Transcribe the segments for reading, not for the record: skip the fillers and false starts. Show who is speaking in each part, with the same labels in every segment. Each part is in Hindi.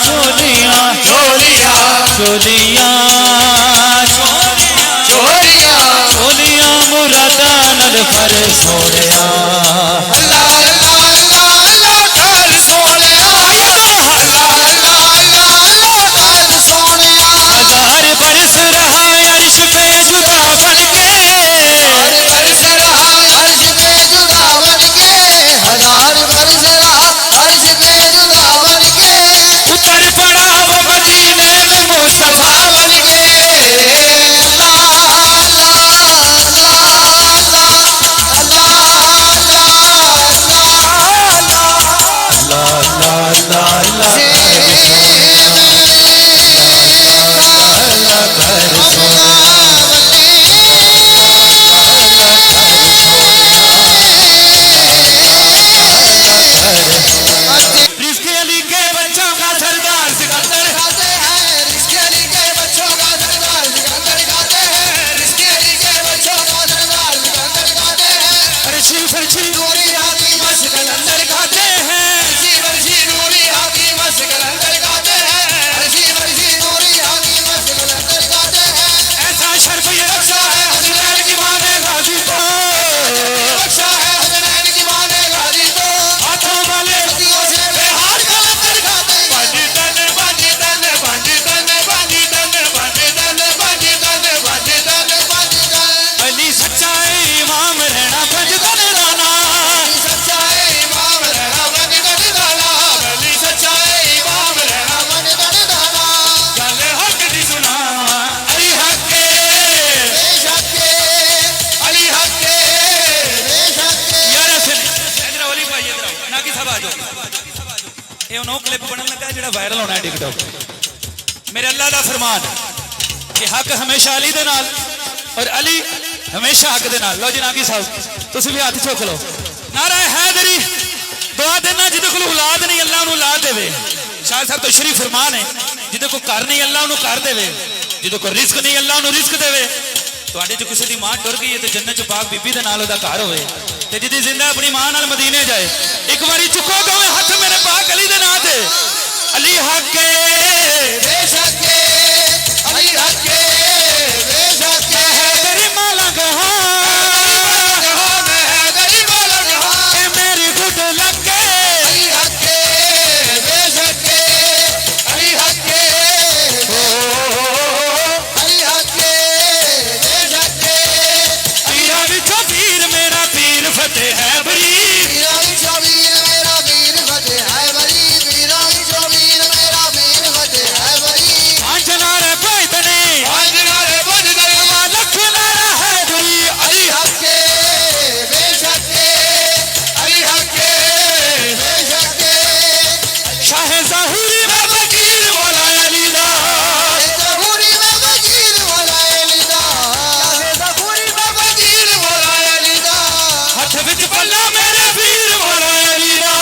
Speaker 1: चोलियां
Speaker 2: चोलियां
Speaker 1: चोलियां
Speaker 2: चोलियां
Speaker 1: चोलियां मुरादा नल पर सोनिया
Speaker 2: अल्लाह अल्लाह अल्लाह अल्लाह कर सोनिया अल्लाह अल्लाह अल्लाह अल्लाह कर सोनिया
Speaker 1: हजार बरस रहा अर्श पे जुदा बन के
Speaker 2: हर बरस रहा अर्श पे जुदा बन के हजार बरस रहा अर्श पे जुदा बन के
Speaker 1: उतर पड़ा वो मदीने में मुस्तफा
Speaker 2: बन के अल्लाह अल्लाह
Speaker 1: रिज़्क़ अली के बच्चों का सरदार सिकंदर
Speaker 2: गाते हैं रिज़्क़ अली के बच्चों का सरदार सिकंदर गाते हैं रिज़्क़ अली के बच्चों का सरदार सिकंदर गाते हैं
Speaker 1: फर्शी फर्शी
Speaker 2: नूरी हाथी मस्त कलंदर गाते हैं वर्षी वर्षी नूरी हाथी मस्त कलंदर गाते हैं वर्षी वर्षी नूरी हाथी मस्त कलंदर गाते हैं
Speaker 1: ऐसा शर्फ ये
Speaker 2: बख्शा है हसनैन की मां ने गाजी को बख्शा है हसनैन की मां ने गाजी को
Speaker 1: हाथों वाले
Speaker 2: नदियों से बेहार कलंदर गाते हैं
Speaker 1: बाजी तन बाजी तन बाजी तन बाजी तन बाजी तन बाजी तन
Speaker 2: बाजी दल बाजी दल
Speaker 1: अली सच्चा इमाम रहना पंज तन दाना
Speaker 2: सच्चा है इमाम रहना बन गढ़ दाना
Speaker 1: अली सच्चा
Speaker 2: इमाम रहना बन गढ़ दाना
Speaker 1: गल हक दी सुना अली हक के
Speaker 2: बेशक अली हक के बेशक
Speaker 1: यार सुन इधर ओली भाई इधर आओ ना की सब आ जाओ ये उन्हों क्लिप बनन लगा जेड़ा वायरल होना है टिकटॉक मेरे अल्लाह दा फरमान कि हक हमेशा अली दे नाल और अली हमेशा हक दे नाल लो जी नागी साहब तुसी भी हाथ चुक लो नारा हैदरी दुआ देना जिदे कोल औलाद नहीं अल्लाह नु औलाद देवे शाह साहब तो शरीफ फरमान है जिदे को घर नहीं अल्लाह नु घर देवे जिदे को रिस्क नहीं अल्लाह नु रिस्क देवे ਤੁਹਾਡੇ ਚ ਕਿਸੇ ਦੀ ਮਾਂ ਟੁਰ ਗਈ ਹੈ ਤੇ ਜੰਨਤ ਚ ਪਾਕ ਬੀਬੀ ਦੇ ਨਾਲ ਉਹਦਾ ਘਰ ਹੋਵੇ ਤੇ ਜਿਹਦੀ ਜ਼ਿੰਦਾ ਆਪਣੀ ਮਾਂ ਨਾਲ ਮਦੀਨੇ ਜਾਏ ਇੱਕ ਵਾਰੀ ਚੁੱਕੋ ਦੋਵੇਂ ਹੱਥ ਮੇਰੇ ਪਾਕ ਅਲੀ ਦੇ ਨਾਂ ਤੇ ਅਲੀ ਹੱਕੇ
Speaker 2: बेशक अली हक के बेशक
Speaker 1: ਤੇਰੀ ਮਾਲਾ ਗਹਾ
Speaker 2: जहां में है गरीब वाला जहां
Speaker 1: ਤੇ ਮੇਰੀ ਗੁੱਡ ਲੱਗੇ
Speaker 2: अली हक के बेशक अली हक के अली हक के बेशक
Speaker 1: ਪੀਰਾਂ ਵਿੱਚੋਂ ਪੀਰ ਮੇਰਾ ਪੀਰ ਫਤਿਹ ਹੈ ਬਰੀ
Speaker 2: वीरानी शबीर मेरा वीर फतेह है बरी वीरानी शबीर मेरा वीर फतेह है बरी
Speaker 1: ਪੰਜ ਨਾਰੇ ਭਜਦਨੇ
Speaker 2: आज नारे बज गए
Speaker 1: ਲੱਖ ਨਾਰਾ ਹੈ ਬਰੀ
Speaker 2: अली हक के बेशक अली हक के बेशक
Speaker 1: ਸ਼ਾਹ ਜ਼ਾਹੂਰੀ ਮੈਂ ਵਕੀਲ ਵਾਲਾ ਅਲੀ ਦਾ
Speaker 2: ज़हूरी में वकील वाला अलीदा ज़हूरी में वकील वाला अलीदा
Speaker 1: ਹੱਥ ਵਿੱਚ ਪੱਲਾ ਮੇਰੇ ਵੀਰ ਵਾਲਾ ਅਲੀ ਦਾ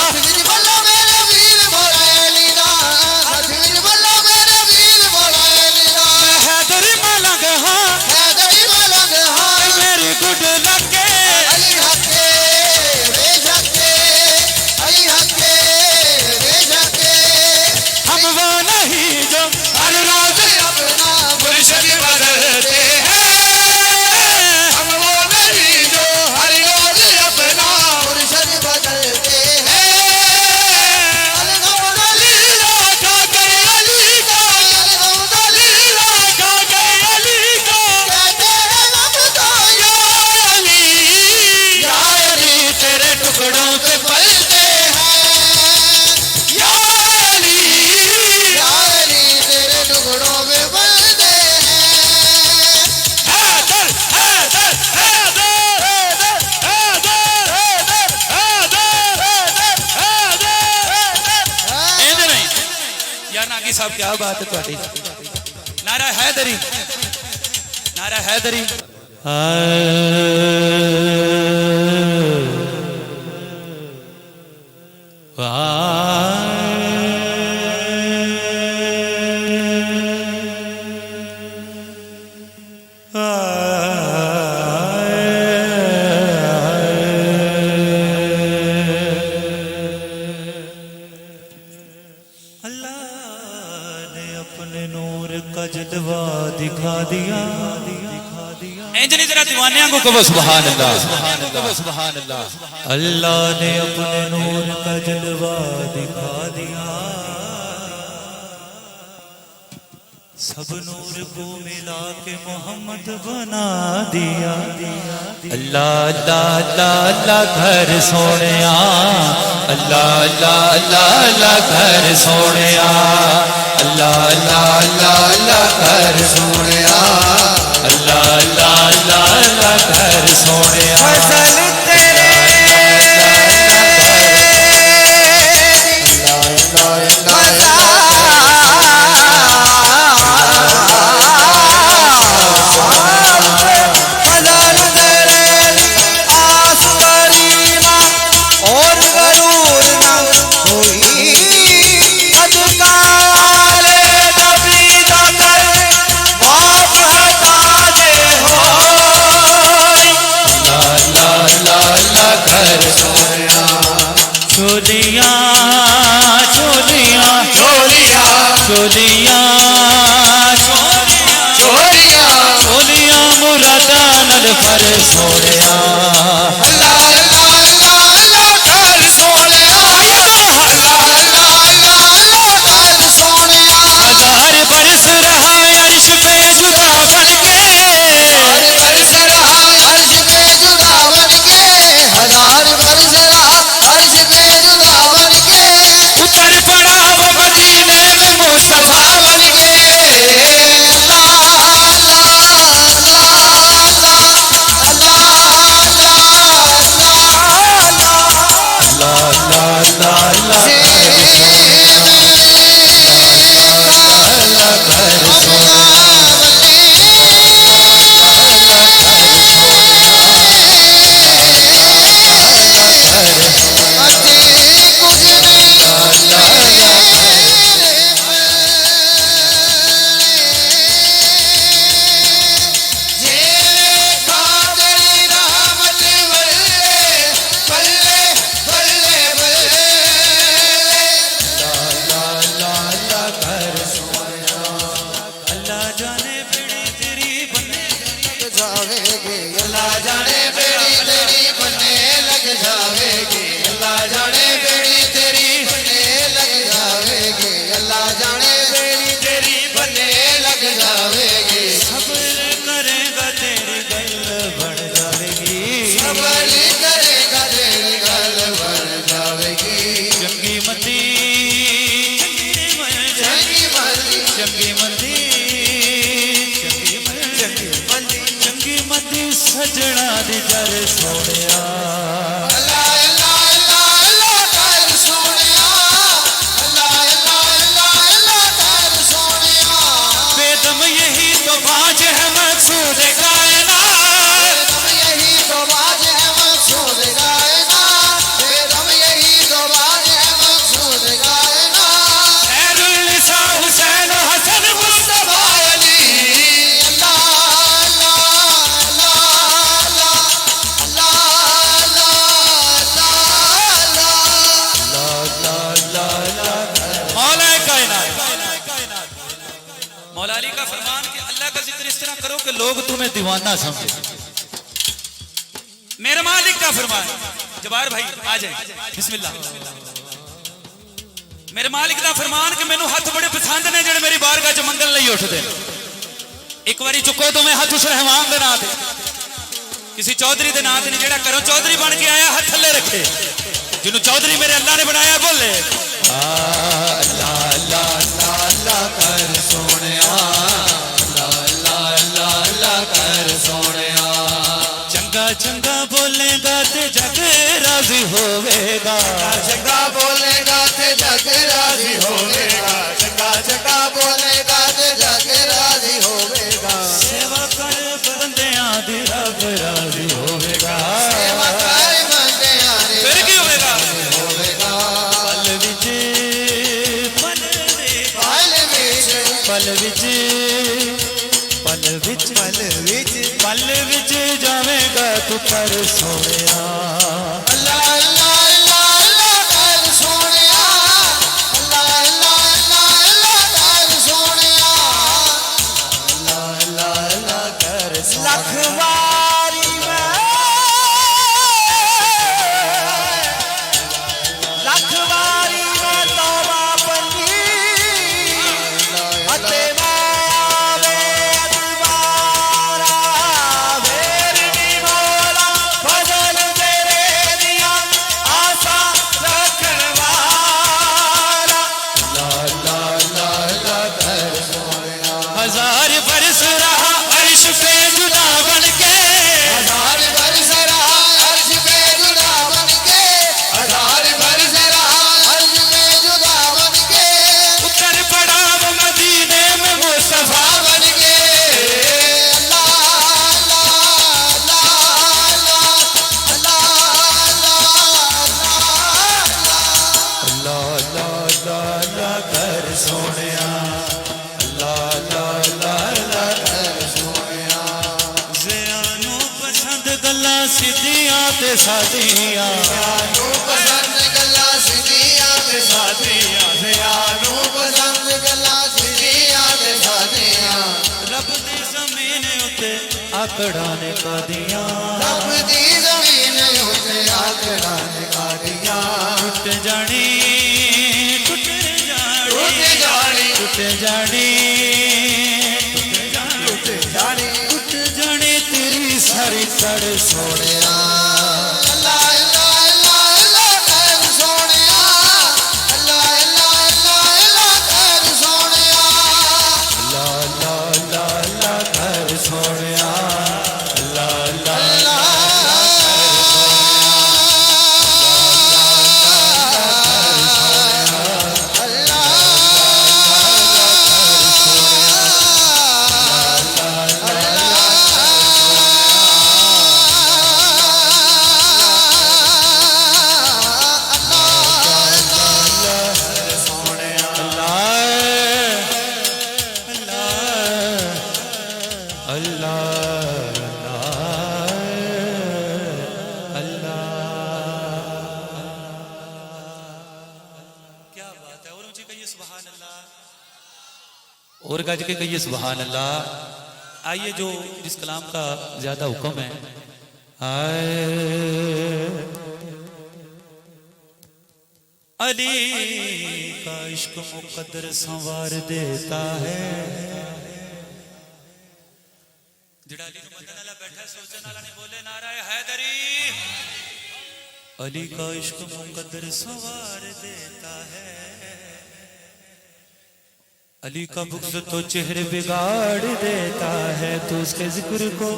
Speaker 2: हथवीर बल्ला मेरे वीर वाला अलीदा हथवीर बल्ला मेरे वीर वाला अलीदा
Speaker 1: हैदरी मलंग हाँ
Speaker 2: हैदरी मलंग हाँ
Speaker 1: मेरी गुड लगे
Speaker 2: अली हक के बेशक अली हक के बेशक
Speaker 1: हम वो नहीं जो हर रोज
Speaker 2: अपना
Speaker 1: मुर्शिद बदलते हैं
Speaker 2: हम वो नहीं जो हर रोज अपना मुर्शिद बदलते हैं अलगम अली
Speaker 1: लगा गए अली को
Speaker 2: अलगम अली
Speaker 1: लगा गए अली को
Speaker 2: कहते हैं हम तो
Speaker 1: या अली या अली तेरे टुकड़ों पे पलते हैं या अली
Speaker 2: यारी तेरे टुकड़ों में बंधे हैं
Speaker 1: हैदर हैदर हैदर हैदर हैदर इंज नहीं यार नागी साहब क्या बात है ਤੁਹਾਡੀ नारा हैदरी नारा हैदरी
Speaker 3: अपने नूर का जलवा दिखा दिया
Speaker 1: इंज नहीं जरा दीवानियां को कहो सुभान अल्लाह सुभान अल्लाह।
Speaker 3: अल्लाह ने अपने नूर का जलवा दिखा दिया सब नूर को मिला के मोहम्मद बना दिया अल्लाह अल्लाह अल्लाह अल्लाह घर सोने अल्लाह अल्लाह अल्लाह अल्लाह घर सोने अल्लाह अल्लाह अल्लाह अल्लाह घर सोने अल्लाह अल्लाह अल्लाह अल्लाह घर सोने चोलियां चोलियां चोलियां चोलियां चोलियां चोलियां मुरादा नल पर सोनिया अल्लाह अल्लाह अल्लाह अल्लाह घर सोनिया अल्लाह अल्लाह अल्लाह अल्लाह घर सोनिया हजार बरस रहा अर्श पे जुदा बन के हजार बरस रहा अर्श पे जुदा बन के हजार बरस रहा अर्श पे जुदा बन के उतर पड़ा वो मदीने में मुस्तफा बन के अल्लाह सजना दी जर सोनिया अल्लाह अल्लाह अल्लाह अल्लाह कर सोनिया अल्लाह अल्लाह अल्लाह अल्लाह कर सोनिया बेदम यही तो बाज है मकसूद कायनात बेदम यही तो बाज है मकसूद कायनात बेदम यही तो बाज है मकसूद कायनात खैरुल निसा हुसैन हसन मुस्तफा अली मौला अली का फरमान कि अल्लाह का जिक्र इस तरह करो कि लोग तुम्हें दीवाना समझे। मेरे मालिक का फरमान, जवार भाई आ जाए बिस्मिल्लाह। मेरे मालिक का फरमान कि मैनू हाथ बड़े पसंद ने जेड़े मेरी बारगाह च मंगन लई उठदे। एक बारी चुको तो मैं हाथ उस रहमान दे नाम ते किसी चौधरी दे नाम ते नहीं, जेड़ा घरों चौधरी बन के आया हाथ थल्ले रखे, जिन्हों चौधरी मेरे अल्लाह ने बनाया बोले अल्लाह अल्लाह अल्लाह अल्लाह कर सोनिया अल्लाह अल्लाह अल्लाह अल्लाह कर सोनिया। चंगा चंगा बोलेगा ते जग राजी होवेगा, चंगा बोलेगा ते जग राजी होवेगा, चंगा चंगा बोलेगा ते जग राजी होवेगा। सेवा कर बंदियां दी रब राजी होवेगा, सेवा कर बंदियां दी फिर की होवेगा पल विच पल विच पल विच पल विच पल विच जावेगा तू कर सोनिया अल्लाह अल्लाह अल्लाह अल्लाह कर सोनिया अल्लाह अल्लाह अल्लाह अल्लाह कर सोनिया।
Speaker 2: सोनिया अल्लाह अल्लाह अल्लाह अल्लाह कर सोनिया
Speaker 3: ज़ियानो पसंद गल्लां सिद्धियां ते सादियां
Speaker 2: ज़ियानो पसंद गल्लां सिद्धियां ते सादियां ज़ियानो पसंद गल्लां सिद्धियां ते सादियां
Speaker 3: रब दी ज़मीन उते आकड़ां ने कादियां
Speaker 2: रब दी ज़मीन उते आकड़ां ने कादियां
Speaker 3: टुट जानी टुट
Speaker 2: टूट जानी टूट जानी
Speaker 3: टुट जानी तेरी सारी कड़
Speaker 2: सोनिया अल्लाह अल्लाह अल्लाह अल्लाह कर सोनिया अल्लाह अल्लाह अल्लाह अल्लाह कर सोनिया
Speaker 3: अल्लाह अल्लाह अल्लाह अल्लाह कर सोनिया अल्लाह अल्लाह और गज के कहिए सुभान अल्लाह। आइए जो जिस कलाम का ज्यादा हुक्म है, आए अली का इश्क मुकद्दर संवार देता है। जिहड़ा अली नूं बंदन वाला बैठा सोचने वाला नहीं बोले नाराए हैदरी। अली का इश्क मुकद्दर संवार देता है। अली का बुग़्ज़ तो चेहरे बिगाड़ देता है। तो उसके जिक्र को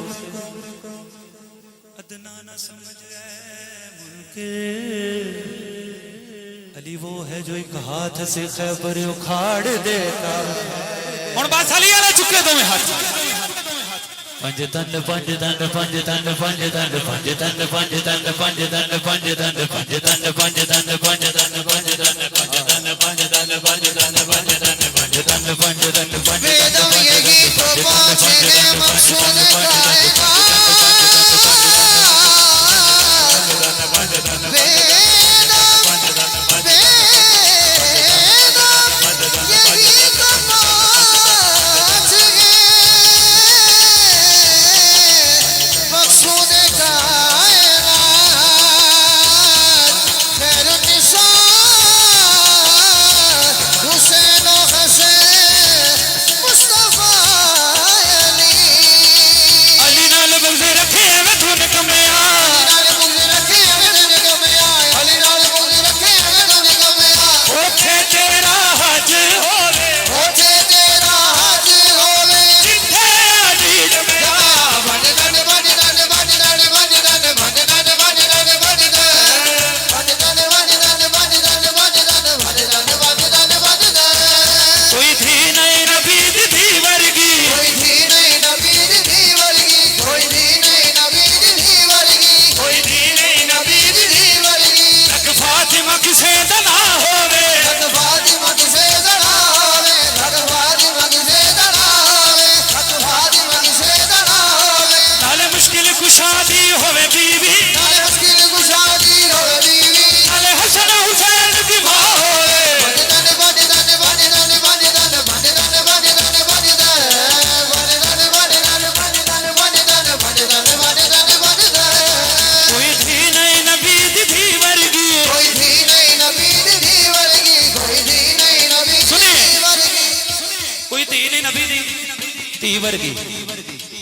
Speaker 3: अदना न समझ मुनकिर। अली वो है जो एक हाथ से खैबर उखाड़ देता है। हुण बस अली वाले चुके दोवें हाथ। पंज दंड पंज दंड पंज दंड पंज दंड पंज दंड पंज दंड पंज दंड पंज दंड पंज दंड पंज दंड पंज दंड पंज दंड पंज दंड पंज दंड पंज दंड पंज दंड पंज दंड पंज दंड पंज
Speaker 2: वेदम यही तो पहुंचने मकसूद कायनात।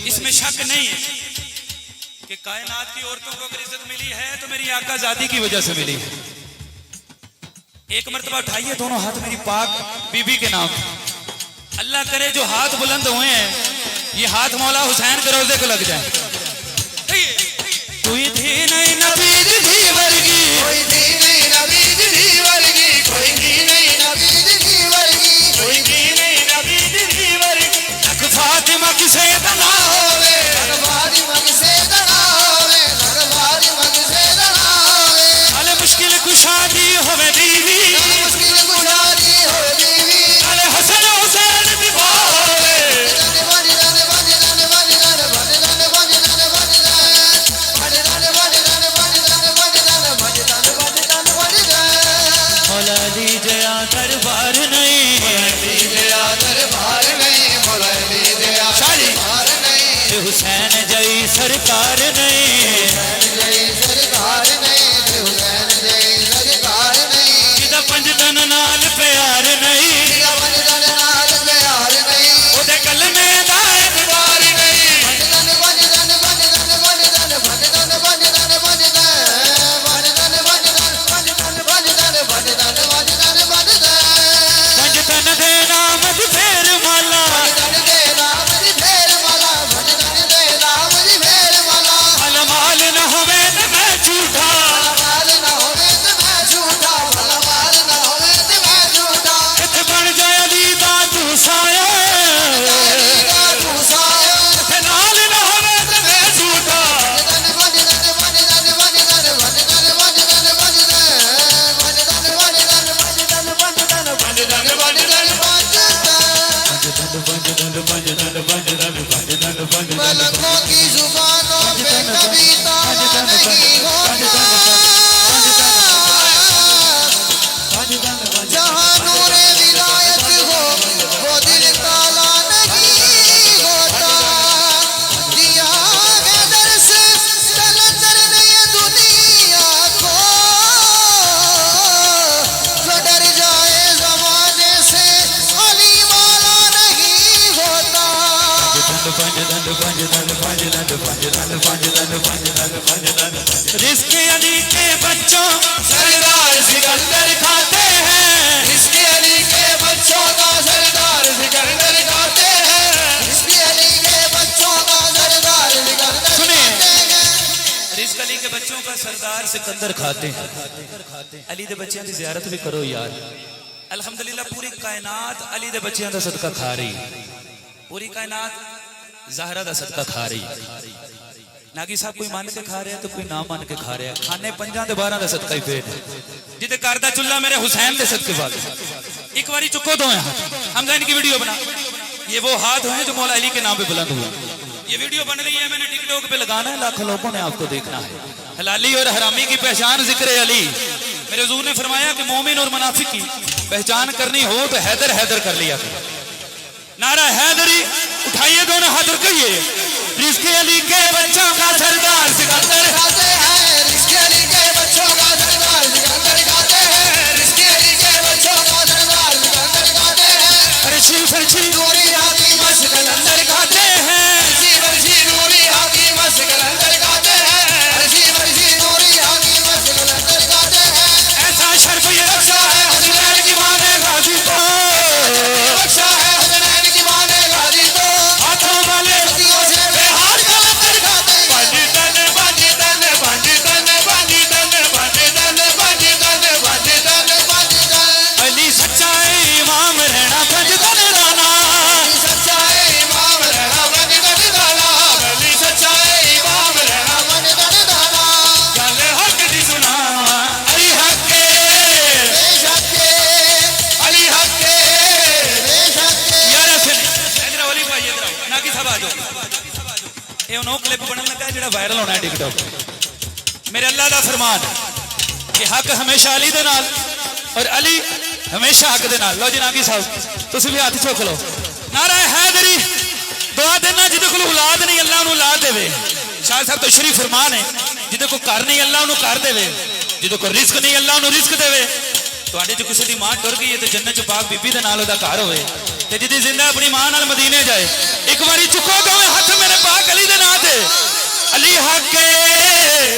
Speaker 3: इसमें शक नहीं है कि कायनात की औरतों को अगर इज्जत मिली है तो मेरी आका ज़ाती की वजह से मिली है। एक मर्तबा उठाइए दोनों हाथ मेरी पाक बीबी के नाम। अल्लाह करे जो हाथ बुलंद हुए हैं ये हाथ मौला हुसैन के रोजे को लग जाए। कोई थी नहीं नबी दी वर्गी,
Speaker 2: कोई थी नहीं नबी दी वर्गी, कोई थी नहीं नबी दी वर्गी, कोई थी नहीं नबी दी वर्गी।
Speaker 3: लख फातिमा किसे दना होवे,
Speaker 2: फातिमा किसे दना होवे, फातिमा किसे दना होवे।
Speaker 3: अल मुश्किल कुशादी होवे बीवी,
Speaker 2: मुश्किल कुशादी होवे बीवी,
Speaker 3: हुसैन जई सरकार नहीं
Speaker 2: जय सरकार नहीं ते हुसैन जय सरकार नहीं
Speaker 3: जिदा पंजतन नाल प्यार नहीं
Speaker 2: जिदा पंजतन नाल प्यार नहीं
Speaker 3: ओदे कलमे दा इतबार नहीं
Speaker 2: पंजतन पंजतन पंजतन पंजतन पंजतन पंजतन पंजतन पंजतन पंजतन पंजतन पंजतन
Speaker 3: पंजतन दे नाम दी फेर माला
Speaker 2: पंजतन दे नाम दी फेर माला पंजतन दे नाम दी फेर माला
Speaker 3: माल न होवे ते मैं झूठा
Speaker 2: माल ना होवे ते मैं झूठा माल ना होवे ते मैं झूठा
Speaker 3: इत्थे बन जाए अली दा तू साया
Speaker 2: तेरा तू साया
Speaker 3: इत्थे नाल न होवे ते मैं झूठा
Speaker 2: पंजतन पंजतन पंजतन पंजतन पंजतन पंजतन पंजतन पंजतन पंजतन पंजतन मलकों की जुबानों पे कभी ताला नहीं होता जहाँ नूरे विलायत हो वो दिल ताला नहीं होता दिया है दर्श कलंदर ने ये दुनिया को जो डर जाए जमाने से अली वाला नहीं होता
Speaker 3: रिस्क अली के बच्चों सरदार सिकंदर खाते हैं
Speaker 2: इसके अली के बच्चों का सरदार सिकंदर खाते हैं इसके अली के बच्चों का सरदार सिकंदर
Speaker 3: सुनिए।
Speaker 2: खाते हैं
Speaker 3: रिस्क अली के बच्चों का सरदार सिकंदर खाते हैं अली दे बच्चों की जियारत भी करो यार अल्हम्दुलिल्लाह पूरी कायनात अली दे बच्चों का सदका खा रही पूरी कायनात ज़हरा दा सदका खा रही नागी साहब कोई मान के खा रहा है तो कोई ना मान के खा रहा है खाने पंजा दे 12 दा सदका ही पेट जिदे घर दा चुल्ला मेरे हुसैन दे सदके वाले एक बारी चुको दो हाथ हम इनकी वीडियो बना ये वो हाथ हैं जो मौला अली के नाम पे बुलंद हुआ ये वीडियो बन रही है मैंने टिकटॉक पे लगाना है लाखों लोगों ने आपको देखना है हलाली और हरामी की पहचान जिक्र अली मेरे हुजूर ने फरमाया कि मोमिन और मुनाफिक की पहचान करनी हो तो हैदर हैदर कर लिया करो नारा हैदरी उठाइए दोनों हाथ और कहिए रिस्क अली के बच्चों का सरदार सिकंदर
Speaker 2: खाते हैं इसके अली के बच्चों का सरदार सिकंदर खाते हैं इसके अली के बच्चों का सरदार सिकंदर खाते हैं
Speaker 3: फरशी फरशी
Speaker 2: नूरी हाकिम सिकंदर खाते हैं वर्षी वर्षी नूरी हाकिम सिकंदर खाते हैं वर्षी वर्षी नूरी हाकिम सिकंदर खाते हैं
Speaker 3: ऐसा शर्फ ये रक्षा है
Speaker 2: हुसैन की मां ने गाजी को रक्षा है हुसैन की मां ने गाजी को
Speaker 3: हाथों वाले
Speaker 2: दियों से बेहार कलंदर खाते हैं
Speaker 3: बाजी तन बाजी तन बाजी तन बाजी तन बाजी तन बाजी तन बाजी तन
Speaker 2: बाजी तन
Speaker 3: अली सच्चाई इमाम रहना पंजतन दाना
Speaker 2: सच्चाई इमाम रहना पंजतन दाना
Speaker 3: अली सच्चाई इमाम रहना
Speaker 2: पंजतन दाना
Speaker 3: गल हक दी सुना अली हक के
Speaker 2: बेशक
Speaker 3: अली हक के
Speaker 2: बेशक
Speaker 3: यार सुन इधर वाली भाई इधर आओ ना की सब आ जाओ ये उन्हों क्लिप बनन लगा है जेड़ा वायरल होना है टिकटॉक मेरे अल्लाह दा फरमान कि हक हमेशा अली दे नाल और अली हमेशा हक दे नाल लो जी नागी साहब तुसी भी हाथ चुक लो नारा हैदरी दुआ देना जिदे कोल औलाद नहीं अल्लाह नु औलाद देवे शाह साहब तो शरीफ फरमान है जिदे को घर नहीं अल्लाह नु घर देवे जिदे को रिस्क नहीं अल्लाह नु रिस्क देवे ਤੁਹਾਡੇ ਚ ਕਿਸੇ ਦੀ ਮਾਂ ਟੁਰ ਗਈ ਹੈ ਤੇ ਜੰਨਤ ਚ ਪਾਕ ਬੀਬੀ ਦੇ ਨਾਲ ਉਹਦਾ ਘਰ ਹੋਵੇ ਤੇ ਜਿਹਦੀ ਜ਼ਿੰਦਾ ਆਪਣੀ ਮਾਂ ਨਾਲ ਮਦੀਨੇ ਜਾਏ ਇੱਕ ਵਾਰੀ ਚੁੱਕੋ ਦੋਵੇਂ ਹੱਥ ਮੇਰੇ ਪਾਕ ਅਲੀ ਦੇ ਨਾਂ ਤੇ ਅਲੀ ਹੱਕ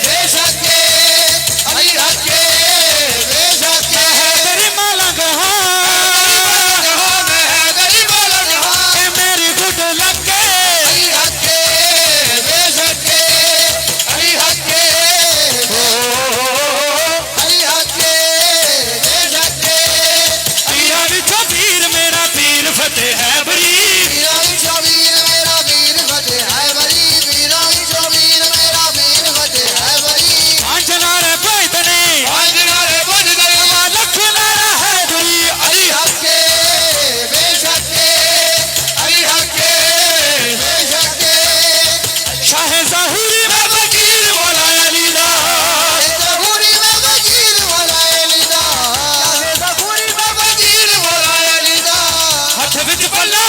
Speaker 2: बेशक अली हक बेशक
Speaker 3: ਤੇਰੀ ਮਾਲਾ ਗਹਾ
Speaker 2: जहां में है गरीब जहां
Speaker 3: ਇਹ ਮੇਰੀ ਗੁੱਡ ਲੱਗੇ
Speaker 2: अली हक बेशक अली हक अली हक बेशक
Speaker 3: ਪੀਰਾਂ ਵਿੱਚੋਂ ਪੀਰ ਮੇਰਾ ਪੀਰ ਫਤਿਹ ਹੈ ਬਰੀਕ
Speaker 2: वीराई चौबीर मेरा वीर फतेह है बरी वीराई चौबीर मेरा वीर फतेह है बरी
Speaker 3: ਪੰਜ ਨਾਰੇ ਪੈਦਨੇ
Speaker 2: आजनारे बंदर
Speaker 3: ਲੱਖ ਨਾਰਾ ਹੈ ਦੁਰੀ
Speaker 2: अली हक बेशक अली हक बेशक
Speaker 3: ਸ਼ਾਹ ਜ਼ਾਹੂਰੀ ਮੈਂ ਵਕੀਲ ਮੌਲਾ ਅਲੀ ਦਾ
Speaker 2: ज़हूरी में वकील वाला अली दा ज़हूरी में वकील वाला अली दा
Speaker 3: ਹੱਥ ਵਿੱਚ ਪੱਲਾ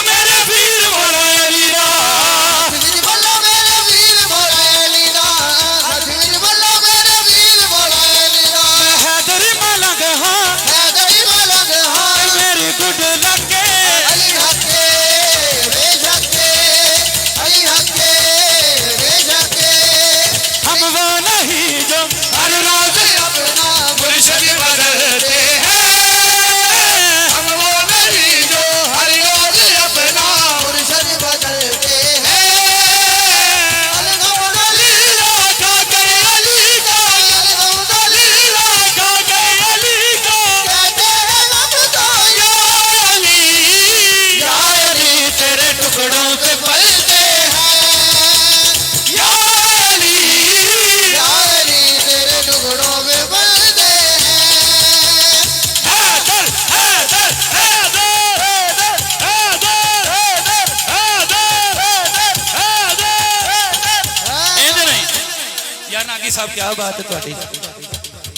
Speaker 1: साहब क्या बात है ਤੁਹਾਡੀ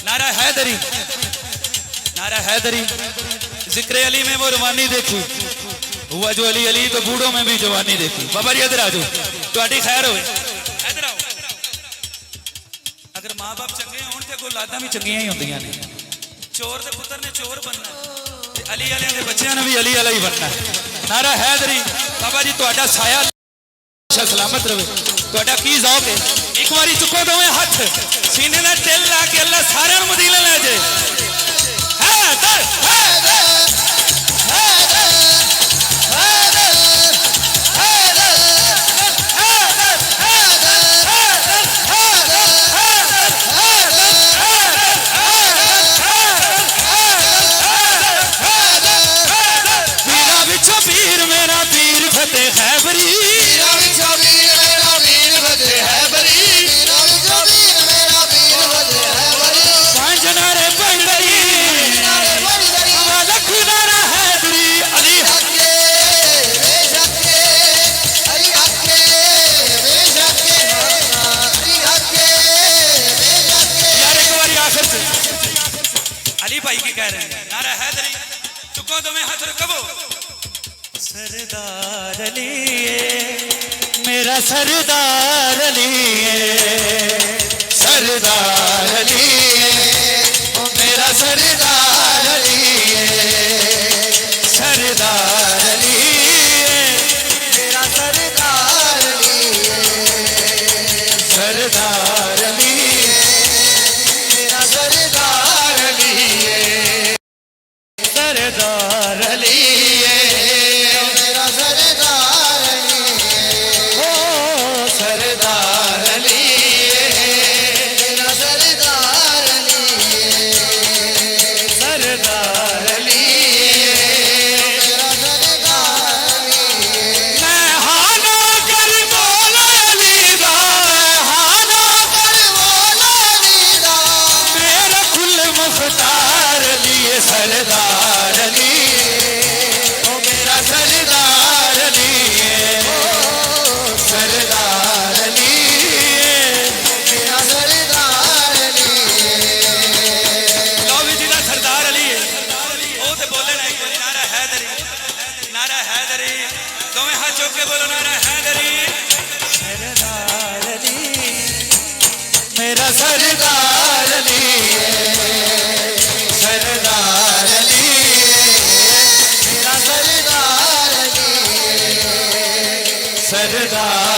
Speaker 1: नारा हैदरी नारा हैदरी जिक्र अली में वो रवानी देखी हुआ जो अली अली तो बूढ़ों में भी जवानी देखी बाबा जी इधर आ जाओ ਤੁਹਾਡੀ खैर होए इधर आओ अगर माँ बाप चंगे होण ते कोई औलादां भी चंगियां ही होंदियां ने चोर दे पुत्तर ने चोर बनना ते अली वाले दे बच्चियां ने भी अली वाला ही बनना नारा हैदरी बाबा जी ਤੁਹਾਡਾ साया सलामत रहे ਤੁਹਾਡਾ की ज़ौक है एक बारी चुको दोवें हाथ सीने ना तिल ला के अल्लाह सारे मदीना ले जाए हैदर भाई की कह रहे हैं नारा हैदरी चुको तुम्हें हाथ रखबो सरदार अली मेरा सरदार अली सरदार अली मेरा सरदार अली सरदार अली मेरा सरदार अली सरदार अली मेरा सरदार अली सरदार अली मेरा सरदार अली ओ सरदार अली मेरा सरदार अली सरदार अली मेरा सरदार अली मैं हानो कर बोला अली दा हानो कर बोला अली दा मेरा कुल मुख्तार अली सरदार अली ओ मेरा सरदार अली ओ सरदार अली मेरा सरदार अली लो भी जिला सरदार अली है ओ ते बोले ना एक बार नारा हैदरी दोवें हाथ चुक के बोलो नारा हैदरी सरदार अली मेरा सरदार अली सरदार अली मेरा सरदार अली सरदार